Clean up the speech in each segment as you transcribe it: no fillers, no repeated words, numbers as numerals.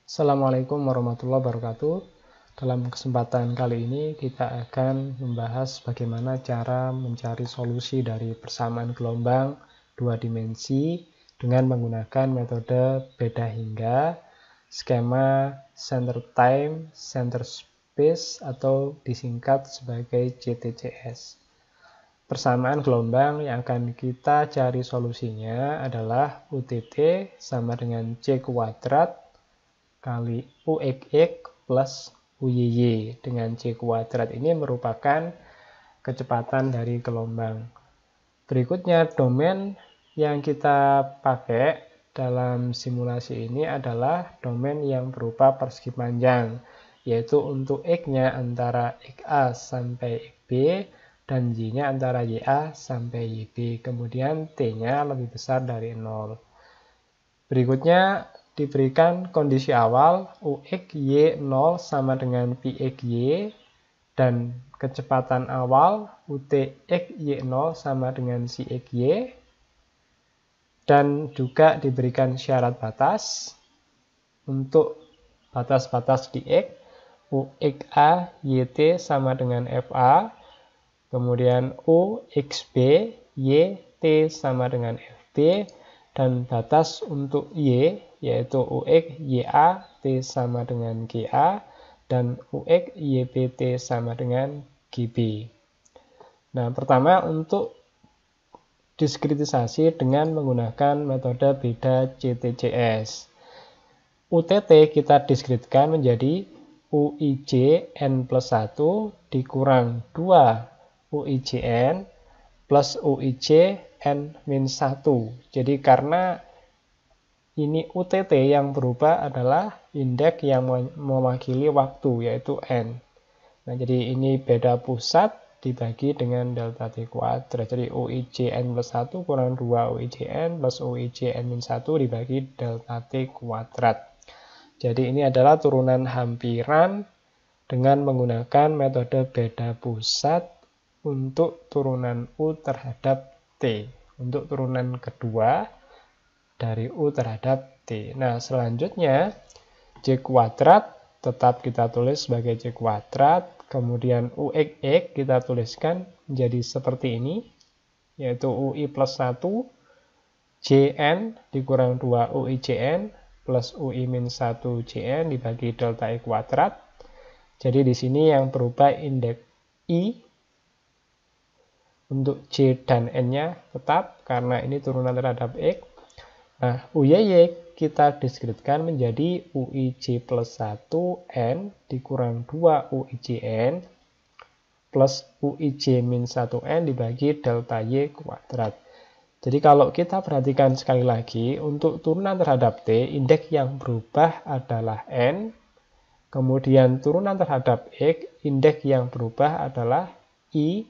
Assalamualaikum warahmatullahi wabarakatuh. Dalam kesempatan kali ini kita akan membahas bagaimana cara mencari solusi dari persamaan gelombang dua dimensi dengan menggunakan metode beda hingga, skema center time, center space atau disingkat sebagai CTCS. Persamaan gelombang yang akan kita cari solusinya adalah UTT sama dengan C kuadrat kali UXX plus UYY. Dengan C kuadrat ini merupakan kecepatan dari gelombang. Berikutnya domain yang kita pakai dalam simulasi ini adalah domain yang berupa persegi panjang, yaitu untuk X-nya antara XA sampai XB dan Y-nya antara YA sampai YB. Kemudian T-nya lebih besar dari 0. Berikutnya diberikan kondisi awal UXY 0 sama dengan PXY dan kecepatan awal UTXY 0 sama dengan CXY, dan juga diberikan syarat batas untuk batas-batas di X, UXA YT sama dengan FA, kemudian UXB YT sama dengan FB, dan batas untuk Y yaitu UX YA T sama dengan GA dan UX YBT sama dengan GB. Nah, pertama untuk diskritisasi dengan menggunakan metode beda CTCS. UTT kita diskritkan menjadi UIJ N plus 1 dikurang 2 UIJN plus UIJ N min 1. Jadi karena ini UTT yang berubah adalah indeks yang mewakili waktu, yaitu N. Nah, jadi ini beda pusat dibagi dengan delta T kuadrat. Jadi UIJN plus 1 kurang 2 UIJN plus UIJN min 1 dibagi delta T kuadrat. Jadi ini adalah turunan hampiran dengan menggunakan metode beda pusat untuk turunan U terhadap T. Untuk turunan kedua dari U terhadap T. Nah, selanjutnya C kuadrat tetap kita tulis sebagai C kuadrat. Kemudian UXX kita tuliskan menjadi seperti ini, yaitu UI plus 1 JN dikurang 2 UIJN plus UI min 1 JN dibagi delta I kuadrat. Jadi di sini yang berubah indeks I untuk J dan N-nya tetap karena ini turunan terhadap X. Nah, UYY kita diskritkan menjadi UIJ plus 1 N dikurang 2 UIJN plus UIJ min 1 N dibagi delta Y kuadrat. Jadi kalau kita perhatikan sekali lagi, untuk turunan terhadap T, indeks yang berubah adalah N. Kemudian turunan terhadap X, indeks yang berubah adalah I.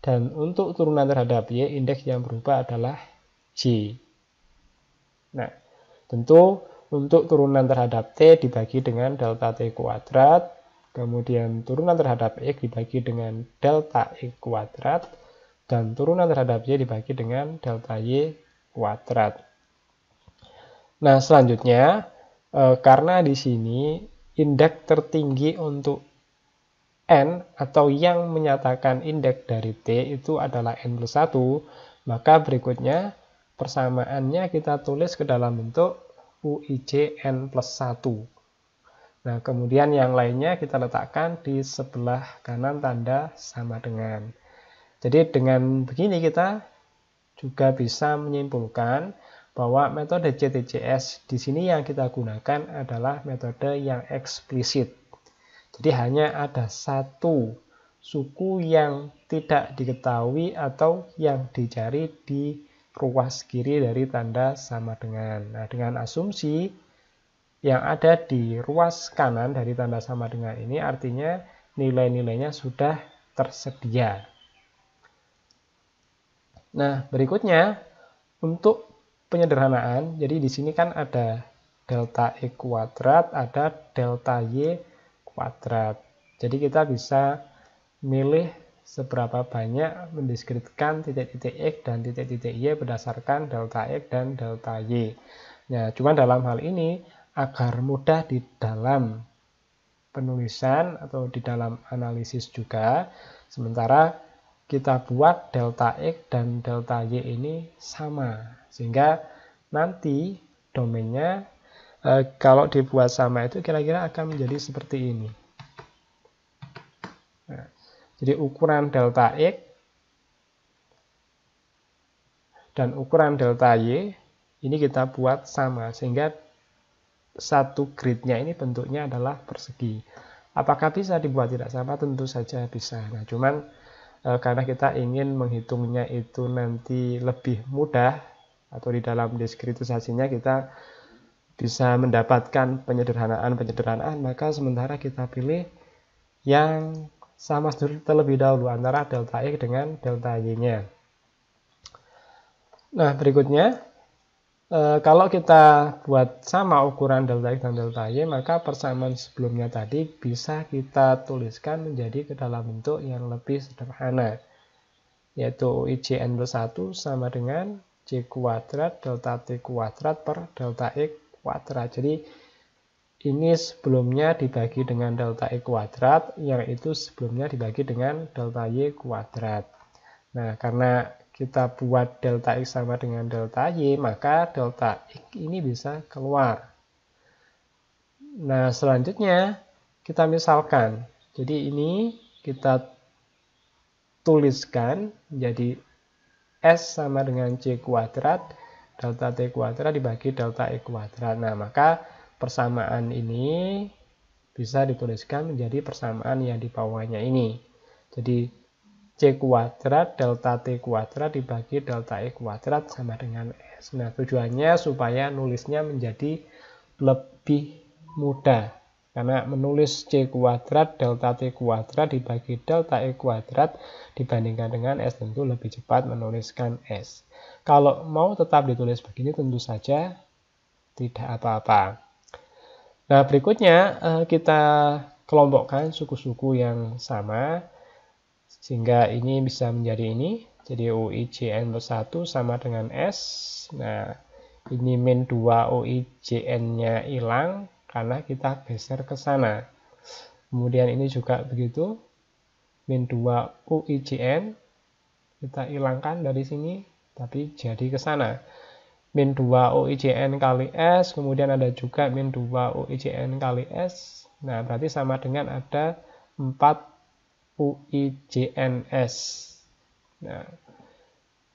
Dan untuk turunan terhadap Y, indeks yang berubah adalah J. Nah, tentu untuk turunan terhadap T dibagi dengan delta T kuadrat, kemudian turunan terhadap X dibagi dengan delta X kuadrat, dan turunan terhadap Y dibagi dengan delta Y kuadrat. Nah, selanjutnya, karena di sini indeks tertinggi untuk N atau yang menyatakan indeks dari T itu adalah N plus 1, maka berikutnya persamaannya kita tulis ke dalam bentuk UIJ N plus 1. Nah, kemudian yang lainnya kita letakkan di sebelah kanan tanda sama dengan. Jadi dengan begini kita juga bisa menyimpulkan bahwa metode CTCS di sini yang kita gunakan adalah metode yang eksplisit. Jadi hanya ada satu suku yang tidak diketahui atau yang dicari di ruas kiri dari tanda sama dengan. Nah, dengan asumsi yang ada di ruas kanan dari tanda sama dengan ini artinya nilai-nilainya sudah tersedia. Nah, berikutnya untuk penyederhanaan, jadi di sini kan ada delta X kuadrat, ada delta Y kuadrat. Jadi kita bisa milih seberapa banyak mendiskritkan titik-titik X dan titik-titik Y berdasarkan delta X dan delta Y. Nah, cuma dalam hal ini agar mudah di dalam penulisan atau di dalam analisis juga. Sementara kita buat delta X dan delta Y ini sama. Sehingga nanti domainnya kalau dibuat sama itu kira-kira akan menjadi seperti ini. Nah, jadi ukuran delta X dan ukuran delta Y ini kita buat sama. Sehingga satu gridnya ini bentuknya adalah persegi. Apakah bisa dibuat tidak sama? Tentu saja bisa. Nah, cuman karena kita ingin menghitungnya itu nanti lebih mudah atau di dalam diskritisasinya kita bisa mendapatkan penyederhanaan, maka sementara kita pilih yang sama terlebih dahulu antara delta X dengan delta Y-nya. Nah, berikutnya kalau kita buat sama ukuran delta X dan delta Y, maka persamaan sebelumnya tadi bisa kita tuliskan menjadi ke dalam bentuk yang lebih sederhana, yaitu UIJN plus 1 sama dengan C kuadrat delta T kuadrat per delta X kuadrat. Jadi ini sebelumnya dibagi dengan delta X kuadrat, yang itu sebelumnya dibagi dengan delta Y kuadrat. Nah, karena kita buat delta X sama dengan delta Y, maka delta X ini bisa keluar. Nah, selanjutnya kita misalkan. Jadi ini kita tuliskan jadi S sama dengan C kuadrat, delta T kuadrat dibagi delta X kuadrat. Nah, maka persamaan ini bisa dituliskan menjadi persamaan yang di bawahnya ini. Jadi C kuadrat delta T kuadrat dibagi delta X kuadrat sama dengan S. Nah, tujuannya supaya nulisnya menjadi lebih mudah. Karena menulis C kuadrat delta T kuadrat dibagi delta X kuadrat dibandingkan dengan S tentu lebih cepat menuliskan S. Kalau mau tetap ditulis begini tentu saja tidak apa-apa. Nah, berikutnya kita kelompokkan suku-suku yang sama. Sehingga ini bisa menjadi ini. Jadi UIJN plus 1 sama dengan S. Nah, ini min 2 UIJN-nya hilang karena kita geser ke sana. Kemudian ini juga begitu. Min 2 UIJN kita hilangkan dari sini, tapi jadi ke sana. Min 2 UIJN kali S, kemudian ada juga min 2 UIJN kali S. Nah, berarti sama dengan ada 4 UIJNS. Nah,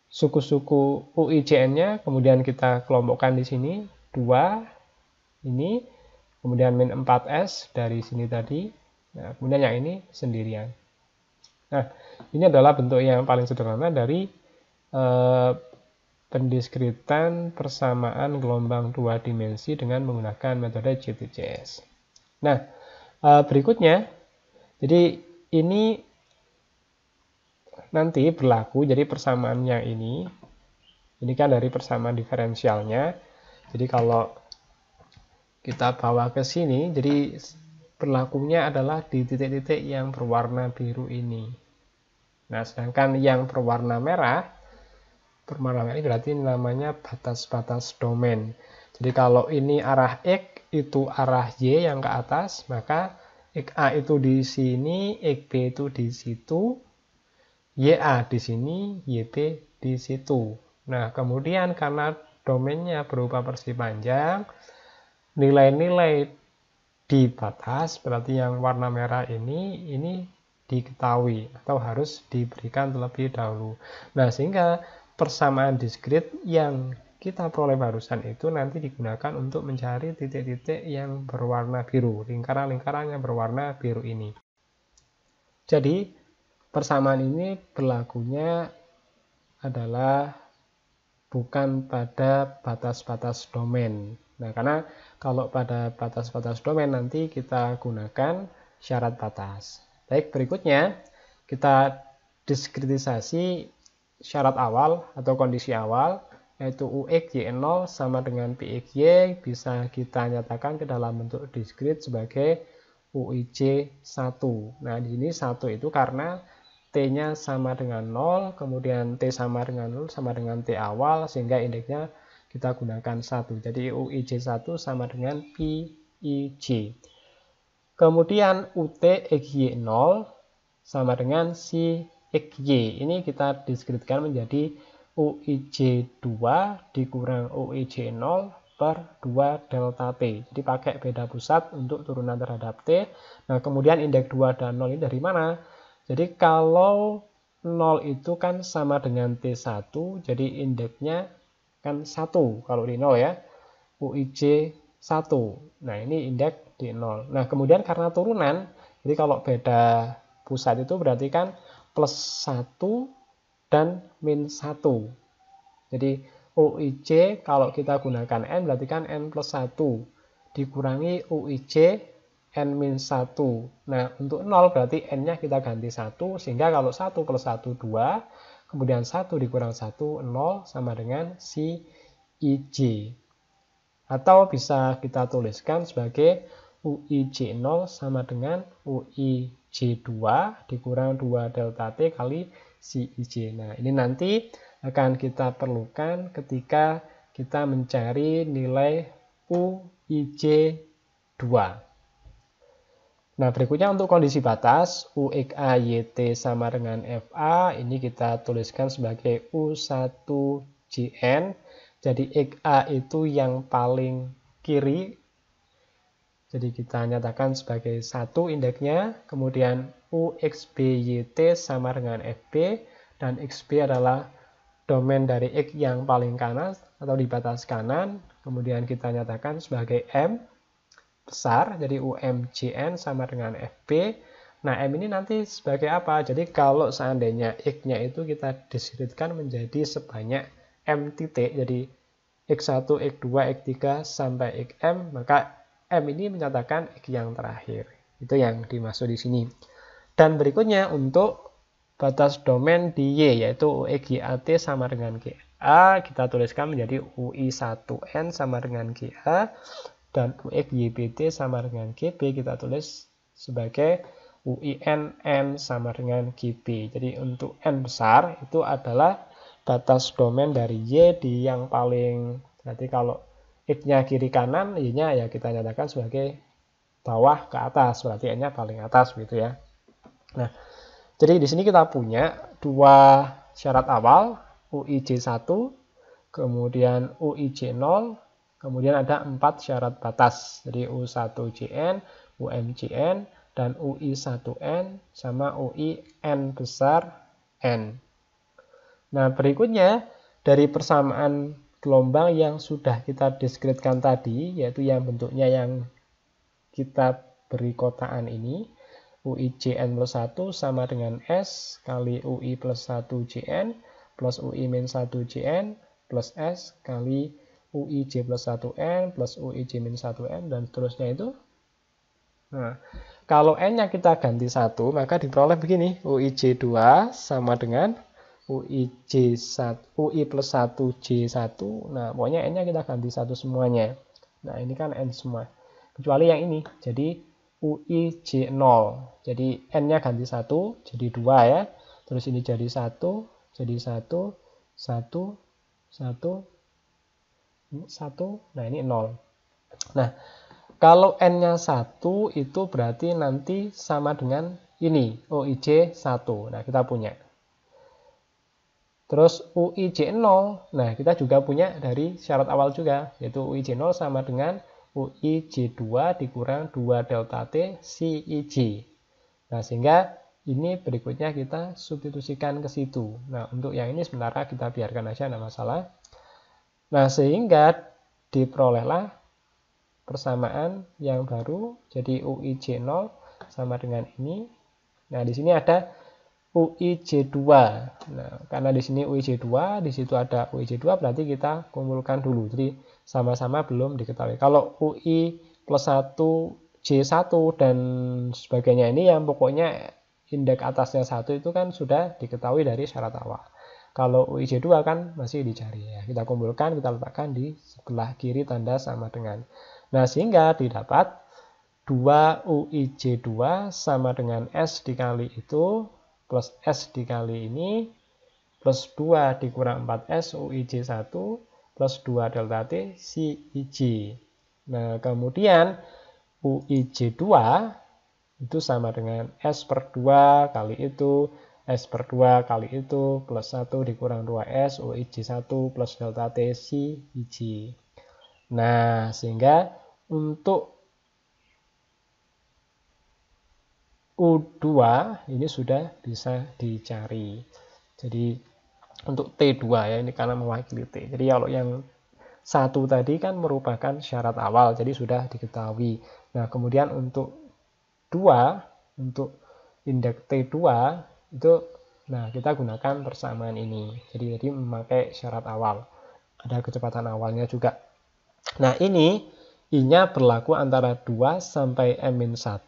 suku-suku UIJN-nya kemudian kita kelompokkan di sini 2 ini, kemudian min 4S dari sini tadi. Nah, kemudian yang ini sendirian. Nah, ini adalah bentuk yang paling sederhana dari pendiskritan persamaan gelombang 2 dimensi dengan menggunakan metode GTJS. Nah, berikutnya, jadi ini nanti berlaku, jadi persamaan yang ini kan dari persamaan diferensialnya. Jadi kalau kita bawa ke sini, jadi berlakunya adalah di titik-titik yang berwarna biru ini. Nah, sedangkan yang berwarna merah ini berarti namanya batas-batas domain. Jadi kalau ini arah X, itu arah Y yang ke atas, maka XA itu di sini, XB itu di situ, YA di sini, YB di situ. Nah, kemudian karena domainnya berupa persegi panjang, nilai-nilai di batas, berarti yang warna merah ini diketahui atau harus diberikan terlebih dahulu. Nah, sehingga persamaan diskrit yang kita peroleh barusan itu nanti digunakan untuk mencari titik-titik yang berwarna biru, lingkaran-lingkaran yang berwarna biru ini. Jadi, persamaan ini berlakunya adalah bukan pada batas-batas domain. Nah, karena kalau pada batas-batas domain nanti kita gunakan syarat batas. Baik, berikutnya kita diskritisasi syarat awal atau kondisi awal, yaitu UX Y0 sama dengan PXY bisa kita nyatakan ke dalam bentuk diskrit sebagai UIJ1. Nah, di sini 1 itu karena T-nya sama dengan 0, kemudian T sama dengan 0 sama dengan T awal, sehingga indeksnya kita gunakan 1. Jadi UIJ1 sama dengan PIJ. Kemudian UT XY0 sama dengan si XY. Ini kita diskretkan menjadi UIJ2 dikurang UIJ0 per 2 delta T. Jadi pakai beda pusat untuk turunan terhadap T. Nah, kemudian indeks 2 dan 0 ini dari mana? Jadi kalau 0 itu kan sama dengan T1, jadi indeksnya kan 1 kalau di 0 ya. UIJ 1. Nah, ini indeks di 0. Nah, kemudian karena turunan, jadi kalau beda pusat itu berarti kan plus 1 dan min 1. Jadi UIJ kalau kita gunakan N berarti kan N plus 1 dikurangi UIJ N-1. Nah, untuk 0 berarti N-nya kita ganti 1, sehingga kalau 1 plus 1, 2, kemudian 1 dikurang 1, 0, sama dengan si IJ. Atau bisa kita tuliskan sebagai UIJ0 sama dengan UIJ2 dikurang 2 delta T kali si IJ. Nah, ini nanti akan kita perlukan ketika kita mencari nilai UIJ2. Nah, berikutnya untuk kondisi batas, UXA YT sama dengan FA, ini kita tuliskan sebagai U1JN. Jadi XA itu yang paling kiri, jadi kita nyatakan sebagai 1 indeksnya. Kemudian UXB-YT sama dengan FB, dan XB adalah domain dari X yang paling kanan atau di batas kanan. Kemudian kita nyatakan sebagai M besar, jadi UMJN sama dengan FB. Nah, M ini nanti sebagai apa? Jadi kalau seandainya X-nya itu kita diskretkan menjadi sebanyak M titik, jadi X1, X2, X3 sampai Xm, maka M ini menyatakan X yang terakhir. Itu yang dimaksud di sini. Dan berikutnya untuk batas domain di Y, yaitu UXYAT sama dengan GA, kita tuliskan menjadi UI1N sama dengan GA, dan UXYBT sama dengan GB kita tulis sebagai UINN sama dengan GB. Jadi untuk N besar itu adalah batas domain dari Y di yang paling, berarti kalau X-nya kiri kanan, Y-nya ya kita nyatakan sebagai bawah ke atas, berarti N-nya paling atas gitu ya. Nah, jadi di sini kita punya dua syarat awal, UIJ1, kemudian UIJ0, kemudian ada 4 syarat batas, jadi U1JN, UMJN, dan UI1N, sama UIN besar N. Nah, berikutnya dari persamaan gelombang yang sudah kita diskretkan tadi, yaitu yang bentuknya yang kita beri kotaan ini, UIJN plus 1 sama dengan S kali UI plus 1JN plus UI min 1JN plus S kali UIJ plus 1N plus UIJ min 1N dan seterusnya itu. Nah, kalau N-nya kita ganti 1, maka diperoleh begini. UIJ2 sama dengan UIJ1, UI plus 1J1. Nah, pokoknya N-nya kita ganti 1 semuanya. Nah, ini kan N semua. Kecuali yang ini. Jadi UIJ0. Jadi N-nya ganti 1, jadi 2 ya. Terus ini jadi 1, jadi 1, 1, 1, 1, nah ini 0. Nah, kalau N-nya 1 itu berarti nanti sama dengan ini, UIJ 1. Nah, kita punya. Terus UIJ 0, nah kita juga punya dari syarat awal juga, yaitu UIJ 0 sama dengan UIJ2 dikurang 2 delta T si IJ. Nah, sehingga ini berikutnya kita substitusikan ke situ. Nah, untuk yang ini sebenarnya kita biarkan aja, tidak masalah. Nah, sehingga diperolehlah persamaan yang baru, jadi UIJ0 sama dengan ini. Nah, di sini ada UIJ2. Nah, karena di sini UIJ2, di situ ada UIJ2, berarti kita kumpulkan dulu. Jadi, sama-sama belum diketahui. Kalau UI plus 1, J1 dan sebagainya ini yang pokoknya indeks atasnya 1 itu kan sudah diketahui dari syarat awal. Kalau UIJ2 kan masih dicari ya. Kita kumpulkan, kita letakkan di sebelah kiri tanda sama dengan. Nah, sehingga didapat 2 UIJ2 sama dengan S dikali itu plus S dikali ini plus 2 dikurang 4S UIJ1 plus 2 delta T si IJ. Nah, kemudian UIJ2 itu sama dengan S per 2 kali itu, S per 2 kali itu, plus 1 dikurang 2S, UIJ1 plus delta T si IJ. Nah, sehingga untuk U2 ini sudah bisa dicari. Jadi untuk T2 ya, ini karena mewakili T. Jadi kalau yang satu tadi kan merupakan syarat awal, jadi sudah diketahui. Nah, kemudian untuk 2, untuk indeks T2 itu, nah kita gunakan persamaan ini. Jadi memakai syarat awal. Ada kecepatan awalnya juga. Nah, ini I-nya berlaku antara 2 sampai N-1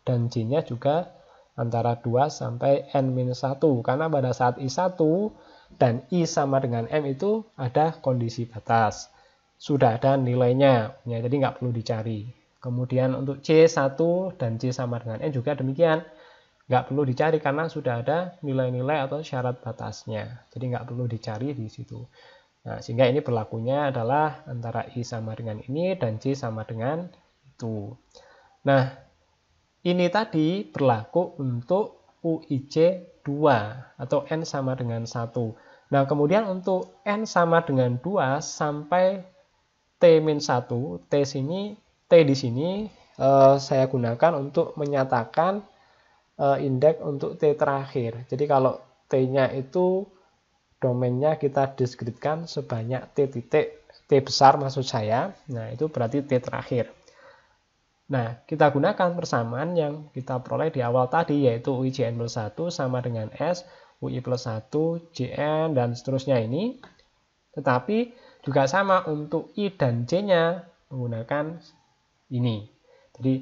dan J-nya juga antara 2 sampai N-1. Karena pada saat I1 dan I sama dengan M itu ada kondisi batas. Sudah ada nilainya, ya, jadi nggak perlu dicari. Kemudian untuk C1 dan J sama dengan N juga demikian. Nggak perlu dicari karena sudah ada nilai-nilai atau syarat batasnya. Jadi nggak perlu dicari di situ. Nah, sehingga ini berlakunya adalah antara I sama dengan ini dan J sama dengan itu. Nah, ini tadi berlaku untuk UIJ 2 atau N sama dengan 1. Nah, kemudian untuk N sama dengan 2 sampai T-1, T di sini saya gunakan untuk menyatakan indeks untuk T terakhir. Jadi kalau T-nya itu domainnya kita diskritkan sebanyak T titik, T besar maksud saya. Nah, itu berarti T terakhir. Nah, kita gunakan persamaan yang kita peroleh di awal tadi, yaitu UIJN plus 1 sama dengan S, UI plus 1, JN, dan seterusnya ini. Tetapi juga sama untuk I dan J-nya menggunakan ini. Jadi,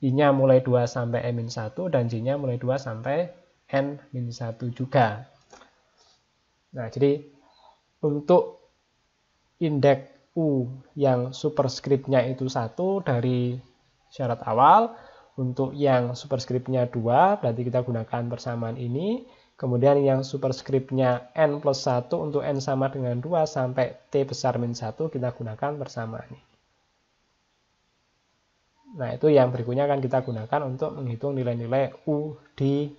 I-nya mulai 2 sampai N-1 dan J-nya mulai 2 sampai N-1 juga. Nah, jadi untuk indeks U yang superskripnya itu 1 dari syarat awal, untuk yang superskripnya 2 berarti kita gunakan persamaan ini. Kemudian yang superskripnya N plus 1 untuk N sama dengan 2 sampai T besar min 1 kita gunakan persamaan ini. Nah, itu yang berikutnya akan kita gunakan untuk menghitung nilai-nilai U di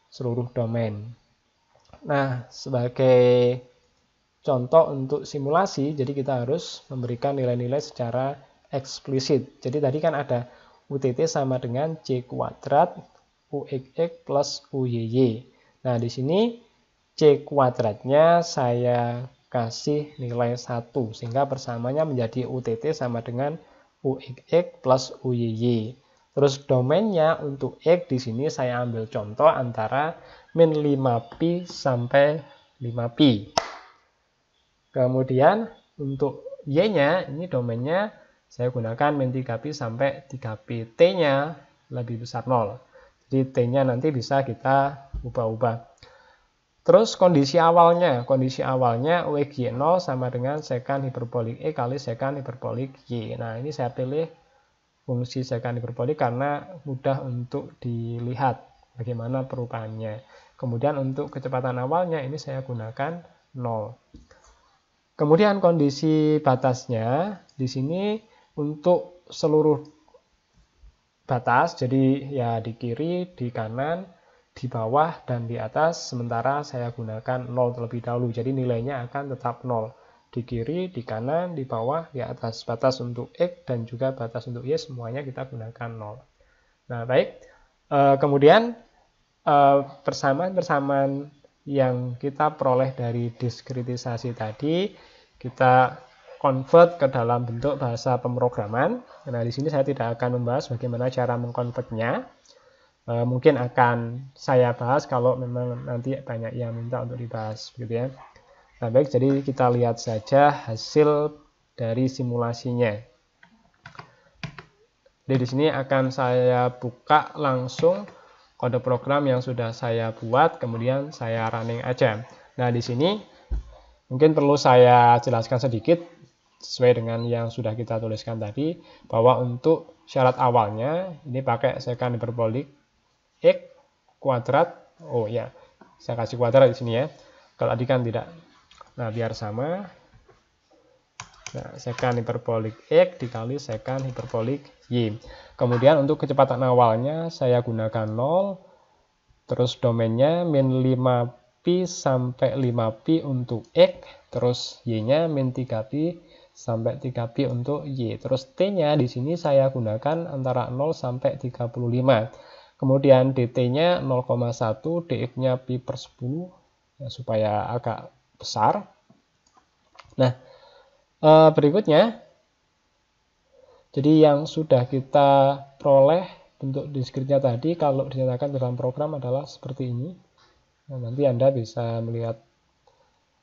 seluruh domain. Nah, sebagai contoh untuk simulasi, jadi kita harus memberikan nilai-nilai secara eksplisit. Jadi tadi kan ada UTT sama dengan C kuadrat UXX plus UYY. Nah, di sini C kuadratnya saya kasih nilai 1, sehingga persamanya menjadi UTT sama dengan UXX plus UYY. Terus domainnya untuk X di sini saya ambil contoh antara min 5pi sampai 5pi. Kemudian untuk Y-nya, ini domainnya saya gunakan min 3pi sampai 3pi. T-nya lebih besar 0. Jadi T-nya nanti bisa kita ubah-ubah. Terus kondisi awalnya UX Y 0 sama dengan sekant hiperbolik E kali sekant hiperbolik Y. Nah, ini saya pilih fungsi sekant hiperbolik karena mudah untuk dilihat bagaimana perubahannya. Kemudian untuk kecepatan awalnya ini saya gunakan 0. Kemudian kondisi batasnya di sini untuk seluruh batas, jadi ya di kiri, di kanan, di bawah, dan di atas, sementara saya gunakan 0 terlebih dahulu. Jadi nilainya akan tetap 0. Di kiri, di kanan, di bawah, di atas. Batas untuk X dan juga batas untuk Y semuanya kita gunakan 0. Nah, baik. Kemudian persamaan-persamaan yang kita peroleh dari diskritisasi tadi, kita convert ke dalam bentuk bahasa pemrograman. Nah, di sini saya tidak akan membahas bagaimana cara mengkonvertnya. Mungkin akan saya bahas kalau memang nanti banyak yang minta untuk dibahas, gitu ya. Nah, baik, jadi kita lihat saja hasil dari simulasinya. Jadi di sini akan saya buka langsung kode program yang sudah saya buat, kemudian saya running aja. Nah, di sini mungkin perlu saya jelaskan sedikit sesuai dengan yang sudah kita tuliskan tadi, bahwa untuk syarat awalnya ini pakai sekant hiperbolik X kuadrat. Oh ya, saya kasih kuadrat di sini ya. Kalau tadi kan tidak. Nah, biar sama. Nah, secant hiperbolik X dikali secant hiperbolik Y. Kemudian untuk kecepatan awalnya saya gunakan 0, terus domainnya min 5pi sampai 5pi untuk X, terus Y-nya min 3pi sampai 3pi untuk Y. Terus T-nya di sini saya gunakan antara 0 sampai 35. Kemudian dt-nya 0,1, dx-nya pi per 10, ya, supaya agak besar. Nah, berikutnya, jadi yang sudah kita peroleh bentuk diskritnya tadi, kalau dinyatakan dalam program adalah seperti ini. Nah, nanti Anda bisa melihat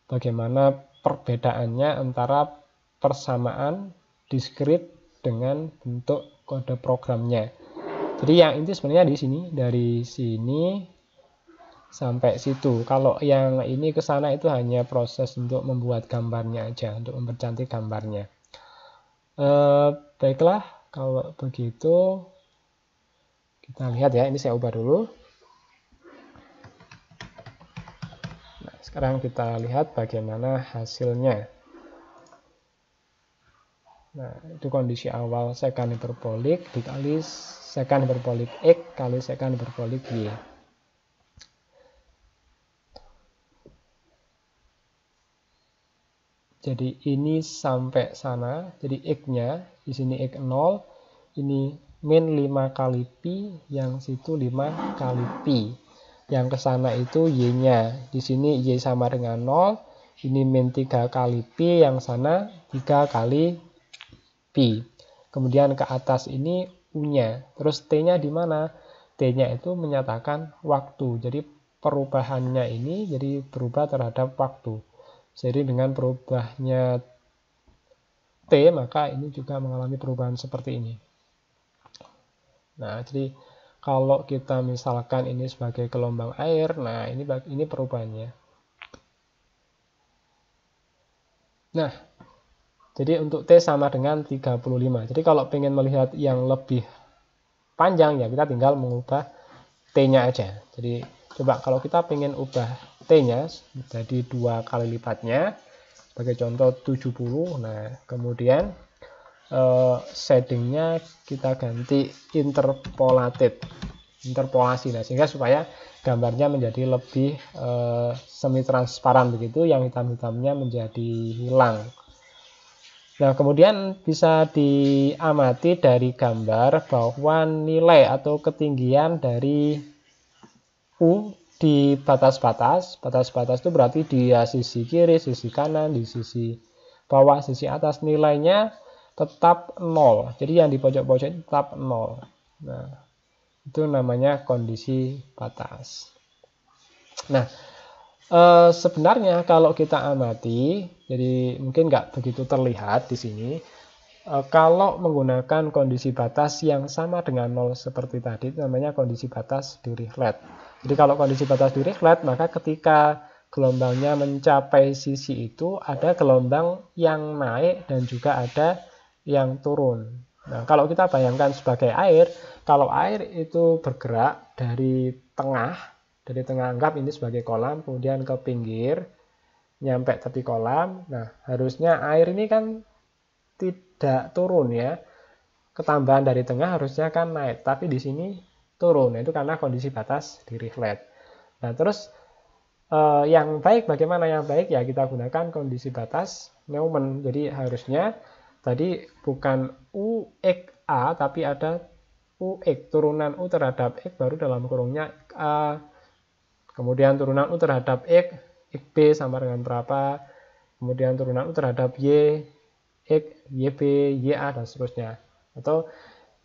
bagaimana perbedaannya antara persamaan diskrit dengan bentuk kode programnya. Jadi yang inti sebenarnya di sini, dari sini sampai situ. Kalau yang ini ke sana itu hanya proses untuk membuat gambarnya aja, untuk mempercantik gambarnya. Baiklah, kalau begitu kita lihat ya, ini saya ubah dulu. Nah, sekarang kita lihat bagaimana hasilnya. Nah, itu kondisi awal secant hiperbolik dikali secant hiperbolik X kali secant hiperbolik Y. Jadi ini sampai sana, jadi X-nya di sini X0, ini min 5 kali pi, yang situ 5 kali pi. Yang ke sana itu Y-nya, di sini Y sama dengan 0, ini min 3 kali pi, yang sana 3 kali pi. Kemudian ke atas ini U-nya. Terus T-nya di mana? T-nya itu menyatakan waktu. Jadi perubahannya ini jadi berubah terhadap waktu. Jadi dengan berubahnya T, maka ini juga mengalami perubahan seperti ini. Nah, jadi kalau kita misalkan ini sebagai gelombang air, nah ini perubahannya. Nah, jadi untuk T sama dengan 35. Jadi kalau pengen melihat yang lebih panjang, ya kita tinggal mengubah T-nya aja. Jadi coba kalau kita pengen ubah T-nya jadi 2 kali lipatnya, sebagai contoh 70. Nah, kemudian shadingnya kita ganti interpolasi. Nah, sehingga supaya gambarnya menjadi lebih semi transparan begitu, yang hitam-hitamnya menjadi hilang. Nah, kemudian bisa diamati dari gambar bahwa nilai atau ketinggian dari U di batas-batas. Batas-batas itu berarti di sisi kiri, sisi kanan, di sisi bawah, sisi atas, nilainya tetap 0. Jadi yang di pojok-pojok tetap 0. Nah, itu namanya kondisi batas. Nah, sebenarnya kalau kita amati, jadi mungkin nggak begitu terlihat di sini. Kalau menggunakan kondisi batas yang sama dengan 0 seperti tadi, itu namanya kondisi batas Dirichlet. Jadi kalau kondisi batas Dirichlet, maka ketika gelombangnya mencapai sisi itu, ada gelombang yang naik dan juga ada yang turun. Nah, kalau kita bayangkan sebagai air, kalau air itu bergerak dari tengah anggap ini sebagai kolam, kemudian ke pinggir, nyampe tepi kolam. Nah, harusnya air ini kan tidak turun ya. Ketambahan dari tengah harusnya kan naik, tapi di sini turun. Nah, itu karena kondisi batas Dirichlet. Nah, terus yang baik, bagaimana yang baik? Ya kita gunakan kondisi batas Neumann. Jadi harusnya tadi bukan UXA, tapi ada UX, turunan U terhadap X baru dalam kurungnya A. Kemudian turunan U terhadap X, XB sama dengan berapa. Kemudian turunan U terhadap Y, X, YB, YA, dan seterusnya. Atau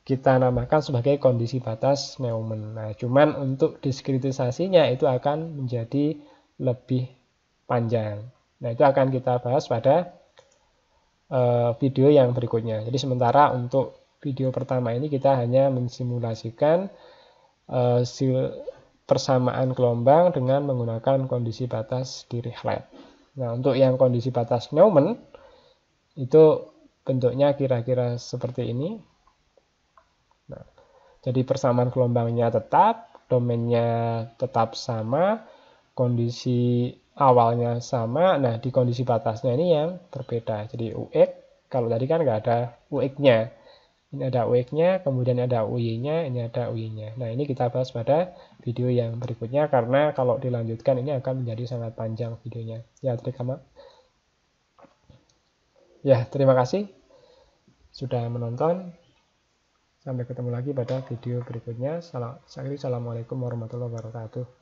kita namakan sebagai kondisi batas Neumann. Nah, cuman untuk diskritisasinya itu akan menjadi lebih panjang. Nah, itu akan kita bahas pada video yang berikutnya. Jadi sementara untuk video pertama ini kita hanya mensimulasikan persamaan gelombang dengan menggunakan kondisi batas Dirichlet. Nah, untuk yang kondisi batas Neumann itu bentuknya kira-kira seperti ini. Nah, jadi persamaan gelombangnya tetap, domainnya tetap sama, kondisi awalnya sama. Nah, di kondisi batasnya ini yang berbeda. Jadi UX Kalau tadi kan nggak ada UX-nya. Ini ada UX-nya, kemudian ada UY-nya, ini ada UY-nya. Nah, ini kita bahas pada video yang berikutnya, karena kalau dilanjutkan ini akan menjadi sangat panjang videonya. Ya, terima kasih sudah menonton. Sampai ketemu lagi pada video berikutnya. Assalamualaikum warahmatullahi wabarakatuh.